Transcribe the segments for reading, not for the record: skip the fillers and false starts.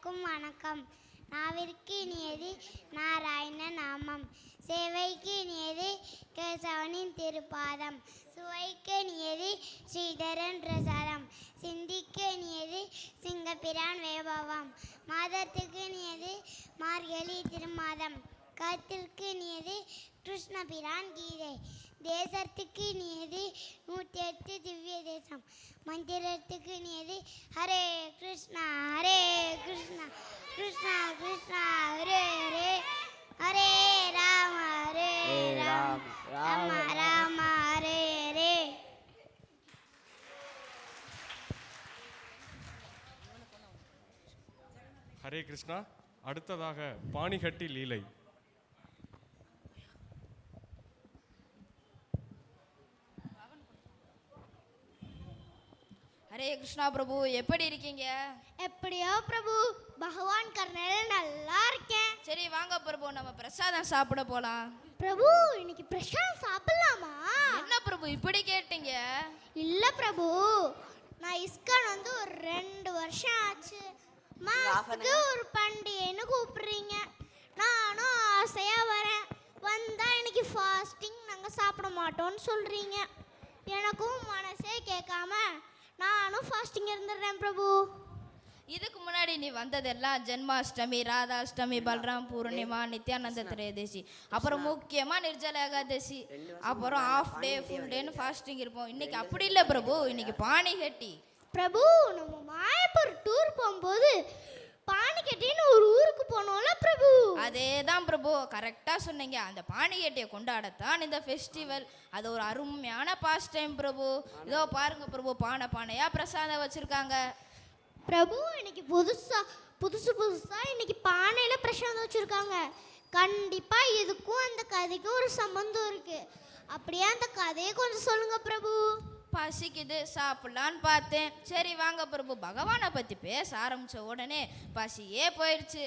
அனைவருக்கும் வணக்கம். நாவிற்கு இனியது நாராயண நாமம், சேவைக்கு இனியது கேசவனின் திருப்பாதம், சுவைக்கு இனியது ஸ்ரீதரன் பிரசாதம், சிந்திக்கு இனியது சிங்கப்பிரான் வைபவம், மாதத்துக்கு இனியது மார்கழி திருமாதம், கருத்திற்கு இனியது கிருஷ்ணபிரான் கீதை, தேசத்துக்கு இனியது 108 திவ்ய தேசம், மந்திரத்துக்கு இனியது ஹரே கிருஷ்ணா கிருஷ்ணா கிருஷ்ணா ஹரே ஹரே, ஹரே ராம ராம ராம ஹரே ஹரே. ஹரே கிருஷ்ணா. அடுத்ததாக பாணிகட்டி லீலை. ஹரே கிருஷ்ணா பிரபு, எப்படி இருக்கீங்க? எப்படியோ பிரபு, பகவான் கருணையில நல்லா இருக்கேன். சரி வாங்க பிரபு, நம்ம பிரசாதம் சாப்பிட போலாம். பிரபு, இன்னைக்கு பிரசாதம் சாப்பிடலாமா? என்ன பிரபு இப்படி கேட்டீங்க? இல்ல பிரபு, நான் இஸ்கான் வந்து ஒரு 2 வருஷம் ஆச்சு. மாசத்துக்கு ஒரு பண்டிகைன்னு கூப்பிடுறீங்க, நானும் ஆசையா வரேன். வந்தா இன்னைக்கு ஃபாஸ்டிங், நாங்க சாப்பிட மாட்டோம்னு சொல்றீங்க. எனக்கும் மனசே கேட்காம நானும் ஃபாஸ்டிங் இருந்துடுறேன் பிரபு. இதுக்கு முன்னாடி நீ வந்ததெல்லாம் ஜென்மாஷ்டமி, ராதாஷ்டமி, பல்ராம் பூர்ணிமா, நித்யானந்த திரையதசி, அப்புறம் முக்கியமா நிர்ஜல ஏகாதசி, அப்புறம் ஆஃப் டே ஃபுல் டேன்னு ஃபாஸ்டிங் இருப்போம். இன்னைக்கு அப்படி இல்லை பிரபு, இன்னைக்கு பாணிகட்டி. பிரபு, நம்ம மாயப்பூர் டூர் போகும்போது பாணிகட்டின்னு ஒரு ஊருக்கு போனோம்ல பிரபு. அதே தான் பிரபு, கரெக்டாக சொன்னீங்க. அந்த பாணிகட்டியை கொண்டாடத்தான் இந்த ஃபெஸ்டிவல். அது ஒரு அருமையான பாஸ்ட் டைம் பிரபு. இதோ பாருங்க பிரபு, பானையா பிரசாதம் வச்சிருக்காங்க. பிரபு, இன்னைக்கு புதுசா இன்னைக்கு பானையில பிரசாதம் வச்சிருக்காங்க. கண்டிப்பா இதுக்கும் அந்த கதைக்கும் ஒரு சம்பந்தம் இருக்கு. அப்படியே அந்த கதையை கொஞ்சம் சொல்லுங்க பிரபு. பசிக்குது, சாப்பிடலான்னு பார்த்தேன். சரி வாங்க பிரபு, பகவானை பற்றி பேச ஆரம்பித்த உடனே பசியே போயிடுச்சு.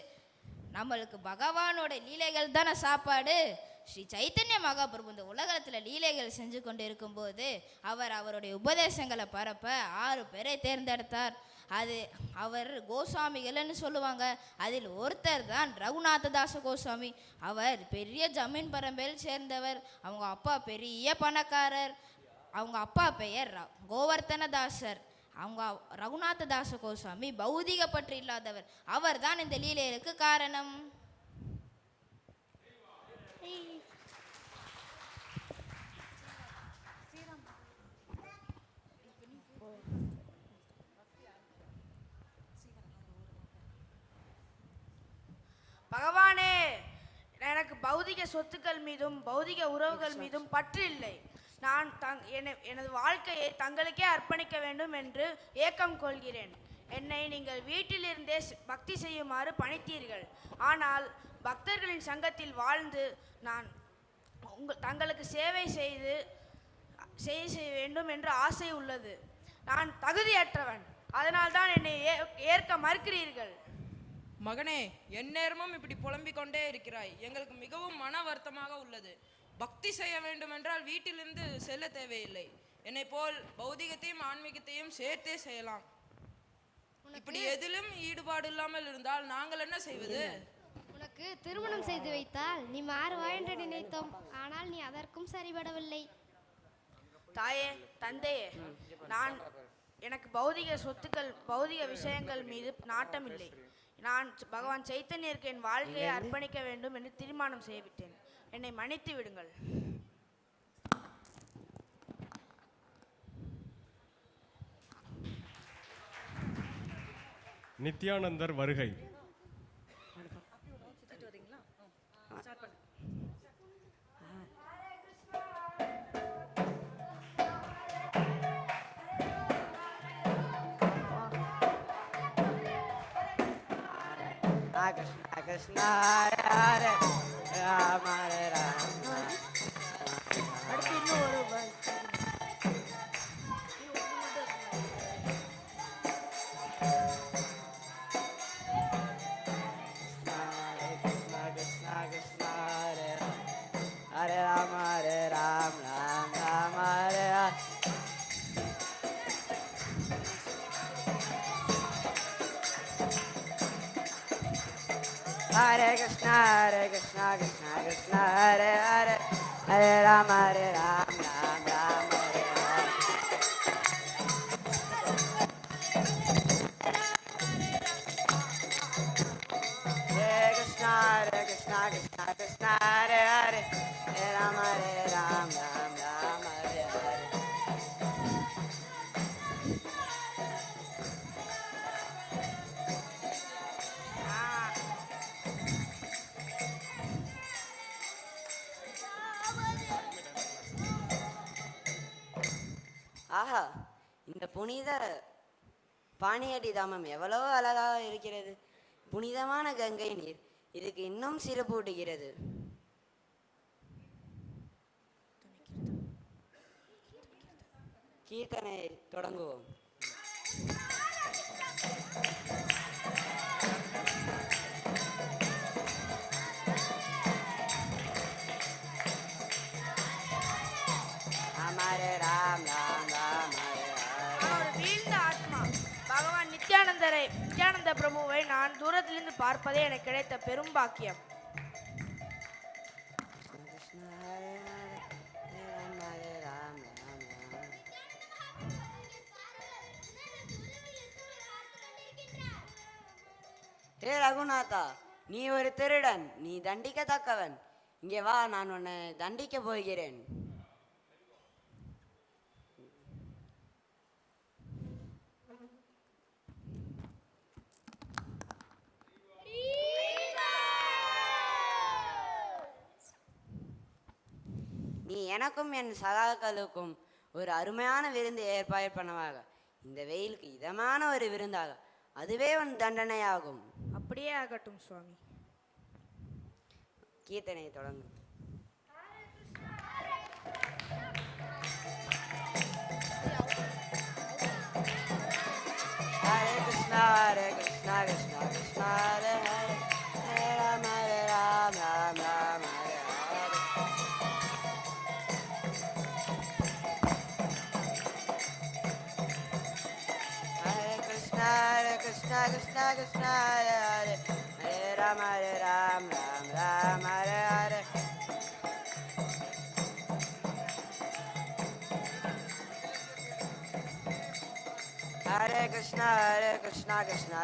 நம்மளுக்கு பகவானோட லீலைகள் தானே சாப்பாடு. ஸ்ரீ சைத்தன்ய மகாபிரபு இந்த உலகத்தில் லீலைகள் செஞ்சு கொண்டு இருக்கும்போது அவருடைய உபதேசங்களை பரப்ப 6 பேரை தேர்ந்தெடுத்தார். அவர் கோஸ்வாமிகள்னு சொல்லுவாங்க. அதில் ஒருத்தர் தான் ரகுநாததாச கோஸ்வாமி. அவர் பெரிய ஜமீன் பரம்பரையில் சேர்ந்தவர். அவங்க அப்பா பெரிய பணக்காரர். அவங்க அப்பா பெயர் கோவர்த்தனதாசர். அவங்க ரகுநாததாச கோஸ்வாமி பௌதிக பற்று இல்லாதவர். அவர் தான் இந்த லீலைகளுக்கு காரணம். பகவானே, எனக்கு பௌதிக சொத்துக்கள் மீதும் பௌதிக உறவுகள் மீதும் பற்று இல்லை. நான் எனது வாழ்க்கையை தங்களுக்கே அர்ப்பணிக்க வேண்டும் என்று ஏக்கம் கொள்கிறேன். என்னை நீங்கள் வீட்டிலிருந்தே பக்தி செய்யுமாறு பணித்தீர்கள். ஆனால் பக்தர்களின் சங்கத்தில் வாழ்ந்து நான் தங்களுக்கு சேவை செய்ய வேண்டும் என்ற ஆசை உள்ளது. நான் தகுதியற்றவன், அதனால்தான் என்னை ஏற்க மறுக்கிறீர்கள். மகனே, எந்நேரமும் இப்படி புலம்பிக் கொண்டே இருக்கிறாய். எங்களுக்கு மிகவும் மன வருத்தமாக உள்ளது. பக்தி செய்ய வேண்டும் என்றால் வீட்டிலிருந்து செல்ல தேவையில்லை. என்னை போல் பௌதிகத்தையும் ஆன்மீகத்தையும் சேர்த்தே செய்யலாம். இப்படி எதிலும் ஈடுபாடு இல்லாமல் இருந்தால் நாங்கள் என்ன செய்வது? உனக்கு திருமணம் செய்து வைத்தால் நீ மாறுவாய் என்று நினைத்தோம். ஆனால் நீ அதற்கும் சரிபடவில்லை. தாயே, தந்தையே, எனக்கு பௌதிக சொத்துக்கள் பௌதிக விஷயங்கள் மீது நாட்டம் இல்லை. நான் பகவான் சைத்தன்யருக்கு என் வாழ்க்கையை அர்ப்பணிக்க வேண்டும் என்று தீர்மானம் செய்துவிட்டேன். என்னை மன்னித்து விடுங்கள். நித்யானந்தர் வருகை. Krishna Krishna Hare Rama Hare Rama. அடுத்து இன்னொரு Krishna Krishna Krishna Hare Rama Hare Rama Rama Hare Hare. Hare Krishna, Krishna Krishna, Hare Hare, Hare Rama, Ram Ram, Hare Hare. Hare Krishna, Krishna Krishna, Hare Hare, Hare Rama, Ram Ram, Hare Hare. ஆஹா, இந்த புனித பாணியடி தாமம் எவ்வளவு அழகாக இருக்கிறது. புனிதமான கங்கை நீர் இதுக்கு இன்னும் சிறப்பூட்டுகிறது. கீர்த்தனை தொடங்குவோம். ஹமாரே ராம் ராம் ராம் ஹரே ஹரே. நான் ஒரு வீழ்ந்த ஆத்மா. பகவான் நித்யானந்த பிரபுவை நான் தூரத்திலிருந்து பார்ப்பதே எனக்கு கிடைத்த பெரும் பாக்கியம். கிருஷ்ண ஹரே ஹரே, ஹரே ராம் ராம் ராம். ஹே ரகுநாதா, நீ ஒரு திருடன், நீ தண்டிக்கத்தக்கவன். இங்கே வா, நான் உன்னை தண்டிக்க போகிறேன். நீ எனக்கும் என் சகாக்களுக்கும் ஒரு அருமையான விருந்து ஏற்பாடு பண்ணவாக. இந்த வெயிலுக்கு இதமான ஒரு விருந்தாக. அதுவே உன் தண்டனையாகும். அப்படியே ஆகட்டும் சுவாமி. கீர்த்தனை தொடங்கு. Hare Krishna, Hare Krishna, Krishna Krishna, Hare Hare, Hare Rama, Hare Ram, Ram Ram, Hare Hare. Hare Krishna, Krishna Krishna, Hare Hare, Hare Rama, Ram Ram, Hare Hare. Hare Krishna, Krishna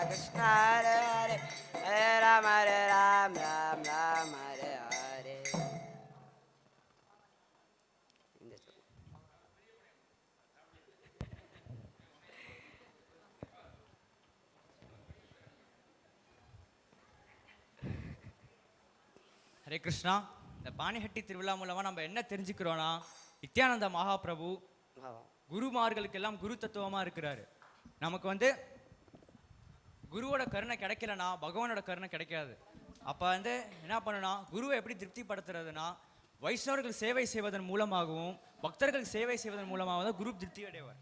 Krishna, Hare Hare, Hare Ram, Ram Ram, Hare Hare. Hare Krishna. இந்த பாணிஹட்டி திருவிழா மூலமாக நம்ம என்ன தெரிஞ்சுக்கிறோன்னா, நித்யானந்த மகாபிரபு குருமார்களுக்கெல்லாம் குரு தத்துவமாக இருக்கிறாரு. நமக்கு குருவோட கருணை கிடைக்கலனா பகவானோட கருணை கிடைக்காது. அப்போ என்ன பண்ணணும்னா, குருவை எப்படி திருப்திப்படுத்துறதுனா, வைஷ்ணவர்கள் சேவை செய்வதன் மூலமாகவும் பக்தர்கள் சேவை செய்வதன் மூலமாக தான் குரு திருப்தி அடைவார்.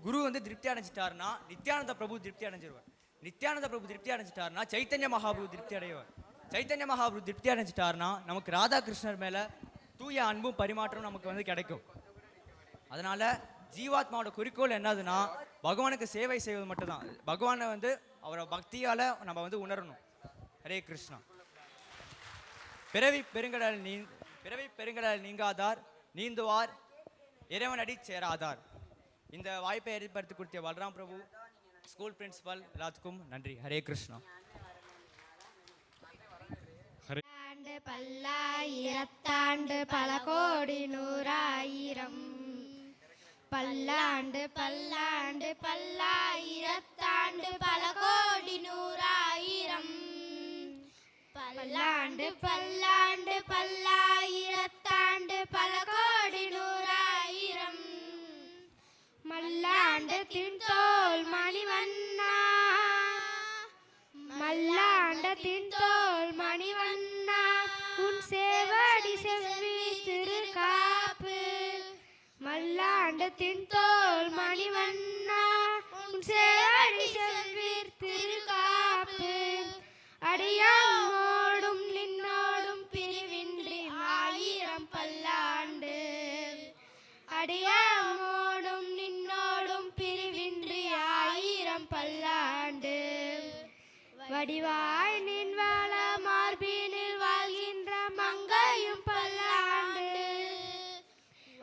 குரு திருப்தி அடைஞ்சிட்டாருன்னா நித்யானந்த பிரபு திருப்தி அடைஞ்சிருவார். நித்யானந்த பிரபு திருப்தி அடைஞ்சிட்டாருன்னா சைத்தன்ய மகாபிரபு திருப்தி அடைவார். சைத்தன்ய மகாபிரபு திருப்தி அடைஞ்சிட்டாருன்னா நமக்கு ராதாகிருஷ்ணர் மேலே தூய அன்பும் பரிமாற்றம் நமக்கு கிடைக்கும். அதனால ஜீவாத்மாவோட குறிக்கோள் என்னதுன்னா, பகவானுக்கு சேவை செய்வது மட்டும்தான். பகவானை அவரை பக்தியால் நம்ம உணரணும். ஹரே கிருஷ்ணா. பிறவி பெருங்கடல் நீங்காதார், நீந்துவார் இறைவனடி சேராதார். இந்த வாய்ப்பை ஏற்படுத்தி கொடுத்த பல்ராம் பிரபு, ஸ்கூல் பிரின்சிபல் எல்லாத்துக்கும் நன்றி. ஹரே கிருஷ்ணா. பல்லாயிரத்தாண்டு பல கோடி நூறாயிரம், பல்லாண்டு பல்லாண்டு பல்லாயிரத்தாண்டு பல கோடி நூறாயிரம், பல்லாண்டு பல்லாண்டு பல்லாயிரத்தாண்டு பல கோடி நூறாயிரம், மல்லாண்டத்தின் தோல் மணிவண்ணா, மல்லாண்டத்தின் தோல் மணிவண்ணா, உன் சேவடி செவ்வி திருக்காப்பு, மல்லாண்டத்தின் தோல் மணிவண்ணா, உன் சேவடி செவ்வி திருக்காப்பு, அடியாமோடும் நின்னோடும் பிரிவின்றி ஆயிரம் பல்லாண்டு, அடியாமோடும் நின்னோடும் பிரிவின்றி ஆயிரம் பல்லாண்டு, வடிவாய் நின் வாழ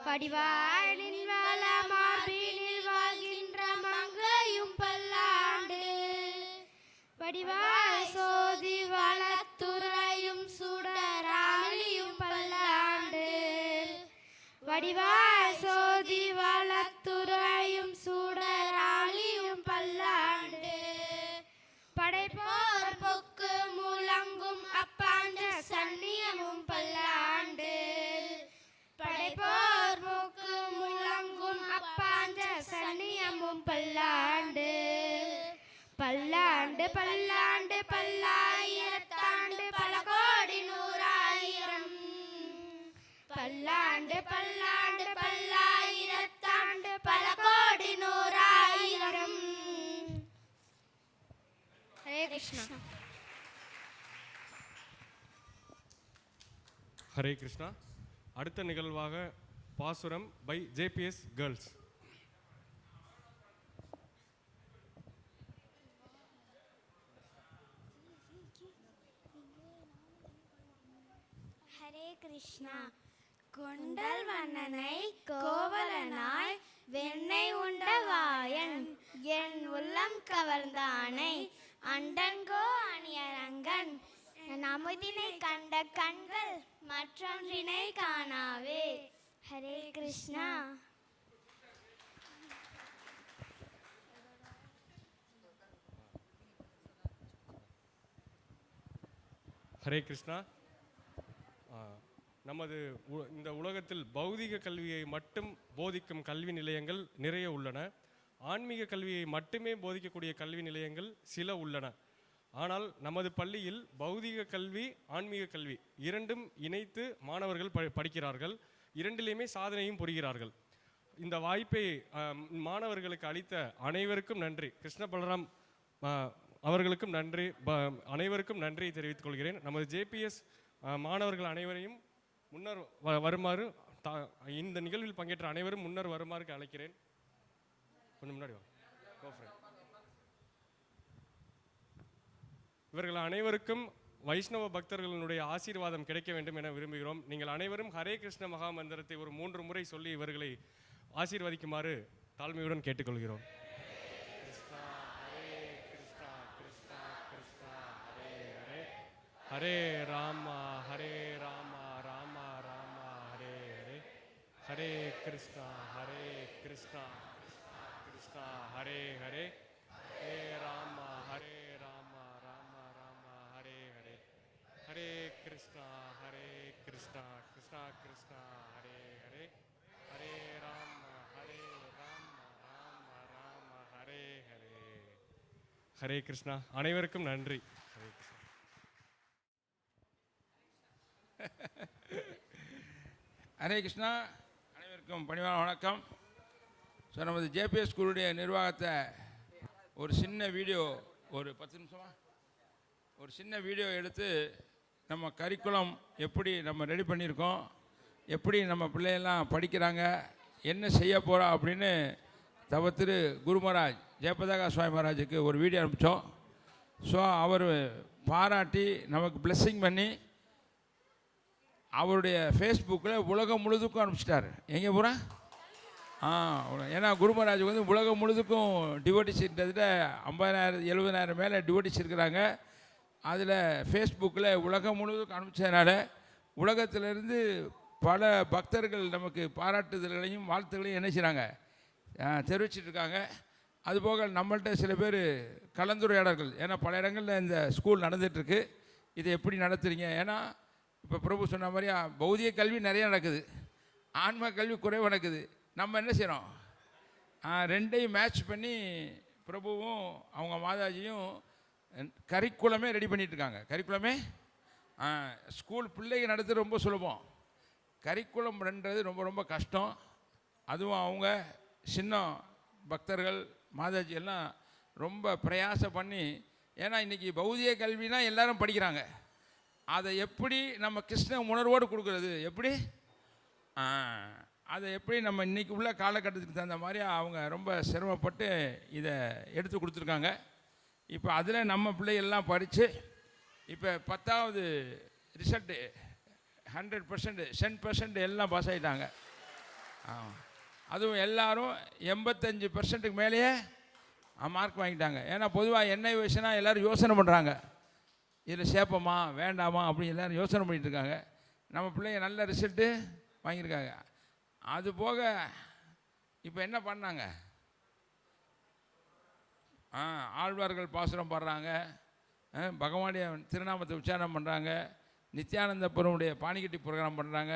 படிவாழின் வள மார்பினில் வாழ்கின்ற மங்கையும் பல்லாண்டு வடிவாய் சோதி வளத்துறையும் சுடராளியும் பல்லாண்டு வடிவாய் சோதி வளத்துறையும் சுடராளியும் பல்லாண்டு படைப்போர் பொக்கு முழங்கும் அப்பாண்ட சன்னியமும் பல்லாண்டு படைப்போர் பொக்கு முழங்கும் அப்பாண்ட சன்னியமும் பல்லாண்டு பல்லாண்டு பல்லாண்டு பல்லாயிரத்தாண்டு பல கோடி நூறாயிரம் பல்லாண்டு பல்லாண்டு பல்லாயிரத்தாண்டு பல கோடி நூறாயிரம். ஹரே கிருஷ்ணா. ஹரே கிருஷ்ணா. அடுத்த நிகழ்வாக பாசுரம் by JPS girls. Hare Krishna. கொண்டல் வண்ணனை கோவலனாய் வெண்ணெய் உண்ட வாயன் என் உள்ளம் கவர்ந்தானை அண்டங்கோ அணியரங்கன் அமுதினை கண்ட கண்கள் மற்றொன்றினை காணாவே. ஹரே கிருஷ்ணா. ஹரே கிருஷ்ணா. நமது இந்த உலகத்தில் பௌதிக கல்வியை மட்டும் போதிக்கும் கல்வி நிலையங்கள் நிறைய உள்ளன. ஆன்மீக கல்வியை மட்டுமே போதிக்கக்கூடிய கல்வி நிலையங்கள் சில உள்ளன. ஆனால் நமது பள்ளியில் பௌதிக கல்வி ஆன்மீக கல்வி இரண்டும் இணைத்து மாணவர்கள் படிக்கிறார்கள். இரண்டிலையுமே சாதனையும் புரிகிறார்கள். இந்த வாய்ப்பை மாணவர்களுக்கு அளித்த அனைவருக்கும் நன்றி. கிருஷ்ண பலராம் அவர்களுக்கும் நன்றி. அனைவருக்கும் நன்றியை தெரிவித்துக் கொள்கிறேன். நமது ஜேபிஎஸ் மாணவர்கள் அனைவரையும் முன்னர் வருமாறு இந்த நிகழ்வில் பங்கேற்ற அனைவரும் முன்னர் வருமாறு அழைக்கிறேன். கொஞ்சம் முன்னாடி இவர்கள் அனைவருக்கும் வைஷ்ணவ பக்தர்களுடைய ஆசீர்வாதம் கிடைக்க வேண்டும் என விரும்புகிறோம். நீங்கள் அனைவரும் ஹரே கிருஷ்ண மகா மந்திரத்தை ஒரு 3 முறை சொல்லி இவர்களை ஆசீர்வதிக்குமாறு தாழ்மையுடன் கேட்டுக்கொள்கிறோம். ஹரே ராமா ஹரே ராமா ராமா ராமா ஹரே ஹரே. ஹரே கிருஷ்ணா கிருஷ்ணா கிருஷ்ணா ஹரே ஹரே. ஹரே ராமா ராமா ராமா ஹரே ஹரே. ஹரே கிருஷ்ணா கிருஷ்ணா கிருஷ்ணா ஹரே ஹரே. ஹரே ராமா ராமா ராமா ஹரே ஹரே. ஹரே கிருஷ்ணா. அனைவருக்கும் நன்றி. ஹரே கிருஷ்ணா. ஹரே கிருஷ்ணா. அனைவருக்கும் பணிவான வணக்கம். ஸோ நமது ஜேபிஎஸ் ஸ்கூலுடைய நிர்வாகத்தை ஒரு சின்ன வீடியோ, ஒரு 10 நிமிஷமா ஒரு சின்ன வீடியோ எடுத்து நம்ம கரிக்குலம் எப்படி நம்ம ரெடி பண்ணியிருக்கோம், எப்படி நம்ம பிள்ளையெல்லாம் படிக்கிறாங்க, என்ன செய்ய போகிறோம் அப்படின்னு திரு குரு மகாராஜ் ஜெயபதாகா சுவாமி மகாராஜுக்கு ஒரு வீடியோ அனுப்பிச்சோம். ஸோ அவர் பாராட்டி நமக்கு பிளெஸ்ஸிங் பண்ணி அவருடைய ஃபேஸ்புக்கில் உலகம் முழுதுக்கும் அனுப்பிச்சிட்டார். எங்கே பூரா ஏன்னா குரு மகாராஜுக்கு வந்து உலகம் முழுதுக்கும் டிவோட்டிஸ் கிட்டத்தட்ட 50,000 70,000 மேலே டிவோட்டிஸ் இருக்கிறாங்க. அதில் ஃபேஸ்புக்கில் உலகம் முழுவதுக்கும் அனுப்பிச்சதுனால உலகத்திலிருந்து பல பக்தர்கள் நமக்கு பாராட்டுதல்களையும் வாழ்த்துக்களையும் என்ன செய்கிறாங்க தெரிவிச்சிட்ருக்காங்க. அதுபோக நம்மள்கிட்ட சில பேர் கலந்துரையாடல்கள், ஏன்னா பல இடங்களில் இந்த ஸ்கூல் நடந்துகிட்ருக்கு, இதை எப்படி நடத்துகிறீங்க, ஏன்னா இப்போ பிரபு சொன்ன மாதிரியா பௌதிக கல்வி நிறைய நடக்குது, ஆன்ம கல்வி குறைவு நடக்குது. நம்ம என்ன செய்கிறோம், ரெண்டையும் மேட்ச் பண்ணி பிரபுவும் அவங்க மாதாஜியும் கரிக்குலமே ரெடி பண்ணிகிட்ருக்காங்க. கரிக்குலமே ஸ்கூல் பிள்ளைங்க நடத்துறது ரொம்ப சுலபம், கரிக்குலம் ரெண்டுறது ரொம்ப ரொம்ப கஷ்டம். அதுவும் அவங்க சின்ன பக்தர்கள் மாதாஜி எல்லாம் ரொம்ப பிரயாசம் பண்ணி, ஏன்னா இன்றைக்கி பௌதிக கல்வினா எல்லாரும் படிக்கிறாங்க, அதை எப்படி நம்ம கிருஷ்ண உணர்வோடு கொடுக்குறது, எப்படி அதை எப்படி நம்ம இன்றைக்கி உள்ள காலகட்டத்துக்கு தகுந்த மாதிரி அவங்க ரொம்ப சிரமப்பட்டு இதை எடுத்து கொடுத்துருக்காங்க. இப்போ அதில் நம்ம பிள்ளைகள்லாம் படித்து இப்போ 10வது ரிசல்ட்டு 100%, 100% எல்லாம் பாஸ் ஆகிட்டாங்க. அதுவும் எல்லாரும் 85% மேலேயே மார்க் வாங்கிட்டாங்க. ஏன்னா பொதுவாக எண்ணெய் வயசுனா எல்லோரும் யோசனை பண்ணுறாங்க, இதில் சேர்ப்போமா வேண்டாமா அப்படின்னு எல்லோரும் யோசனை பண்ணிகிட்டு இருக்காங்க. நம்ம பிள்ளைங்க நல்ல ரிசல்ட்டு வாங்கியிருக்காங்க. அது போக இப்போ என்ன பண்ணாங்க, ஆழ்வார்கள் பாசுரம் பாடுறாங்க, பகவானுடைய திருநாமத்தை உச்சாரணம் பண்ணுறாங்க, நித்யானந்தபுரமுடைய பாணிக்கட்டி ப்ரோக்ராம் பண்ணுறாங்க.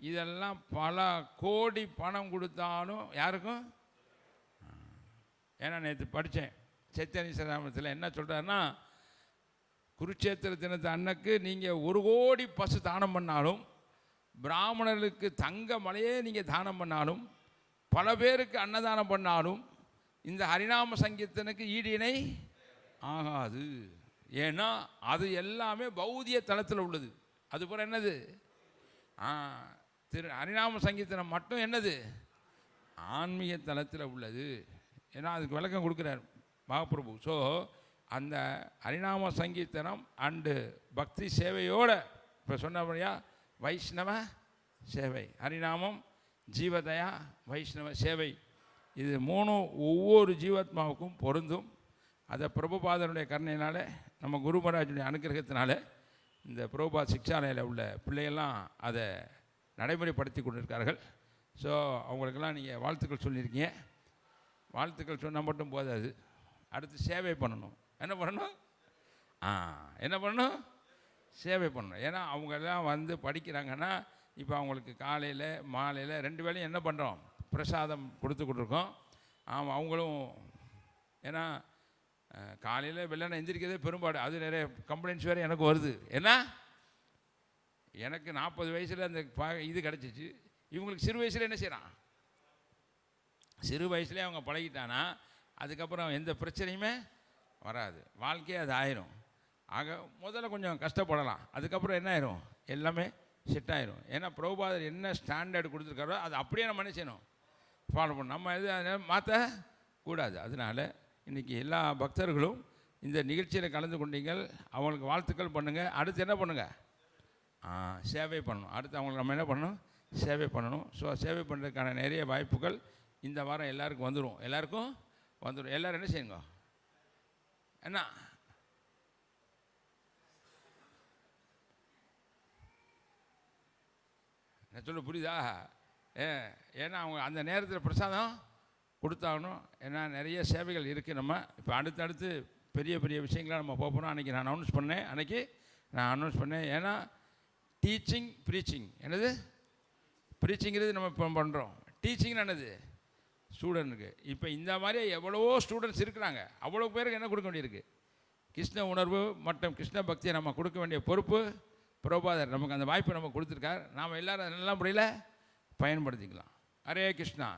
இதெல்லாம் பல கோடி பணம் கொடுத்தாலும் யாருக்கும். ஏன்னா நேற்று படித்தேன் சைத்தன்ய சரிதாமத்தில் என்ன சொல்கிறாருன்னா, குருட்சேத்திர தினத்து அன்னைக்கு நீங்கள் 1 கோடி பசு தானம் பண்ணாலும், பிராமணர்களுக்கு தங்க மலையே நீங்கள் தானம் பண்ணாலும், பல பேருக்கு அன்னதானம் பண்ணாலும் இந்த ஹரிநாம சங்கீர்த்தனுக்கு ஈடு இணை ஆகாது. ஏன்னா அது எல்லாமே பௌதிக தளத்தில் உள்ளது. அதுபோல் என்னது, ஹரிநாம சங்கீர்த்தனம் மட்டும் என்னது, ஆன்மீக தளத்தில் உள்ளது. ஏன்னா அதுக்கு விளக்கம் கொடுக்குறார் மகாபிரபு. ஸோ அந்த ஹரிநாம சங்கீர்த்தனம் அண்டு பக்தி சேவையோடு இப்போ சொன்னபடியா வைஷ்ணவ சேவை, ஹரிநாமம், ஜீவதயா, வைஷ்ணவ சேவை, இது 3 ஒவ்வொரு ஜீவாத்மாவுக்கும் பொருந்தும். அதை பிரபுபாதனுடைய கருணையினால், நம்ம குரு மகாராஜனுடைய அனுகிரகத்தினால இந்த பிரபுபாத் சிக்ஷாலயில் உள்ள பிள்ளைகள்லாம் அதை நடைமுறைப்படுத்தி கொண்டிருக்கார்கள். ஸோ அவங்களுக்கெல்லாம் நீங்கள் வாழ்த்துக்கள் சொல்லியிருக்கீங்க. வாழ்த்துக்கள் சொன்னால் மட்டும் போதாது, அடுத்து சேவை பண்ணணும். என்ன பண்ணணும், என்ன பண்ணணும், சேவை பண்ணணும். ஏன்னா அவங்கெல்லாம் வந்து படிக்கிறாங்கன்னா, இப்போ அவங்களுக்கு காலையில் மாலையில் 2 வேளையும் என்ன பண்ணுறோம், பிரசாதம் கொடுத்துக்கிட்டுருக்கோம். அவங்களும் ஏன்னா காலையில் வெள்ளனை எந்திரிக்கிறதே பெரும்பாடு. அது நிறைய கம்ப்ளைண்ட்ஸ் வேறு எனக்கு வருது. ஏன்னா எனக்கு 40 வயசில் அந்த இது கிடச்சிச்சு, இவங்களுக்கு சிறு வயசில் என்ன செய்கிறான், சிறு வயசுலேயே அவங்க பழகிட்டானா அதுக்கப்புறம் எந்த பிரச்சனையுமே வராது, வாழ்க்கையே அது ஆயிரும். ஆக முதல்ல கொஞ்சம் கஷ்டப்படலாம், அதுக்கப்புறம் என்ன ஆயிரும், எல்லாமே செட் ஆயிரும். ஏன்னா பிரபுபாதர் என்ன ஸ்டாண்டர்டு கொடுத்துருக்காரோ அது அப்படியே நம்ம என்ன செய்யணும், ஃபாலோ பண்ணணும். நம்ம எது மாற்றக்கூடாது. அதனால் இன்றைக்கி எல்லா பக்தர்களும் இந்த நிகழ்ச்சியில் கலந்து கொண்டீங்கள், அவங்களுக்கு வாழ்த்துக்கள் பண்ணுங்கள். அடுத்து என்ன பண்ணுங்கள், சேவை பண்ணணும். அடுத்து அவங்களுக்கு நம்ம என்ன பண்ணணும், சேவை பண்ணணும். ஸோ சேவை பண்ணுறதுக்கான நிறைய வாய்ப்புகள் இந்த வாரம் எல்லாருக்கும் வந்துடும். எல்லோரும் என்ன செய்யுங்க, என்ன நான் சொல்ல புரியுதா? ஏன்னா அவங்க அந்த நேரத்தில் பிரசாதம் கொடுத்தாகணும். ஏன்னா நிறைய சேவைகள் இருக்குது. நம்ம இப்போ அடுத்தடுத்து பெரிய பெரிய விஷயங்களாக நம்ம போகிறோம். அன்றைக்கி நான் அனௌன்ஸ் பண்ணேன். ஏன்னா டீச்சிங் ப்ரீச்சிங், என்னது ப்ரீச்சிங்கிறது நம்ம இப்போ பண்ணுறோம், டீச்சிங்னு என்னது ஸ்டூடெண்ட்டுக்கு. இப்போ இந்த மாதிரி எவ்வளவோ ஸ்டூடெண்ட்ஸ் இருக்கிறாங்க, அவ்வளோ பேருக்கு என்ன கொடுக்க வேண்டியிருக்கு, கிருஷ்ண உணர்வு மற்றும் கிருஷ்ண பக்தியை நம்ம கொடுக்க வேண்டிய பொறுப்பு பிரபுபாதர் நமக்கு அந்த வாய்ப்பை நம்ம கொடுத்துருக்கார். நாம் எல்லோரும் நல்ல முறையில் பயன்படுத்திக்கலாம். ஹரே கிருஷ்ணா.